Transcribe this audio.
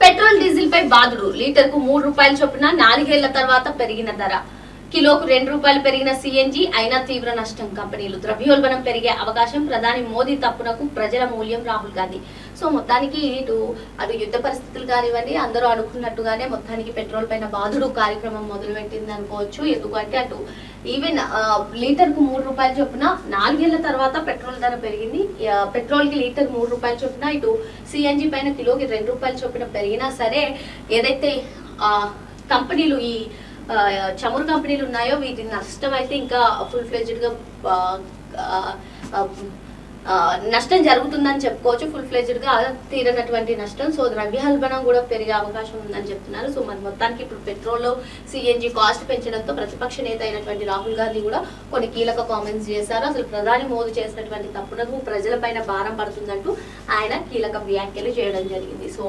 Petrol diesel పై బాధుడు లీటర్కు ₹3 చొప్పున 4 ఏళ్ల తర్వాత పెరిగిన ధర. కిలోకు ₹2 పెరిగిన సిఎన్జి అయినా తీవ్ర నష్టం కంపెనీలు. ద్రవ్యోల్బణం పెరిగే అవకాశం. ప్రధాని మోదీ తప్పునకు ప్రజల మూల్యం రాహుల్ గాంధీ. సో మొత్తానికి అటు యుద్ధ పరిస్థితులు కానివ్వండి, అందరూ అనుకున్నట్టుగానే మొత్తానికి పెట్రోల్ పైన బాధుడు కార్యక్రమం మొదలుపెట్టింది అనుకోవచ్చు. ఎందుకంటే అటు ఈవెన్ లీటర్ కు ₹3 చొప్పున 4 ఏళ్ల తర్వాత పెట్రోల్ ధర పెరిగింది. పెట్రోల్ కి లీటర్ ₹3 చొప్పున, ఇటు సిఎన్జి పైన కిలోకి ₹2 చొప్పున పెరిగినా సరే, ఏదైతే కంపెనీలు ఈ చమురు కంపెనీలు ఉన్నాయో వీటి నష్టం అయితే ఇంకా ఫుల్ ఫ్లెడ్జ్డ్ గా నష్టం జరుగుతుందని చెప్పుకోవచ్చు. ఫుల్ ఫ్లెడ్జ్డ్ గా తీరనటువంటి నష్టం. సో ద్రవ్యోల్బణం కూడా పెరిగే అవకాశం ఉందని చెప్తున్నారు. సో మరి మొత్తానికి ఇప్పుడు పెట్రోల్ సిఎన్జి కాస్ట్ పెంచడంతో ప్రతిపక్ష నేత అయినటువంటి రాహుల్ గాంధీ కూడా కొన్ని కీలక కామెంట్స్ చేశారు. అసలు ప్రధాని మోదీ చేసినటువంటి తప్పునకు ప్రజలపైన భారం పడుతుందంటూ ఆయన కీలక వ్యాఖ్యలు చేయడం జరిగింది. సో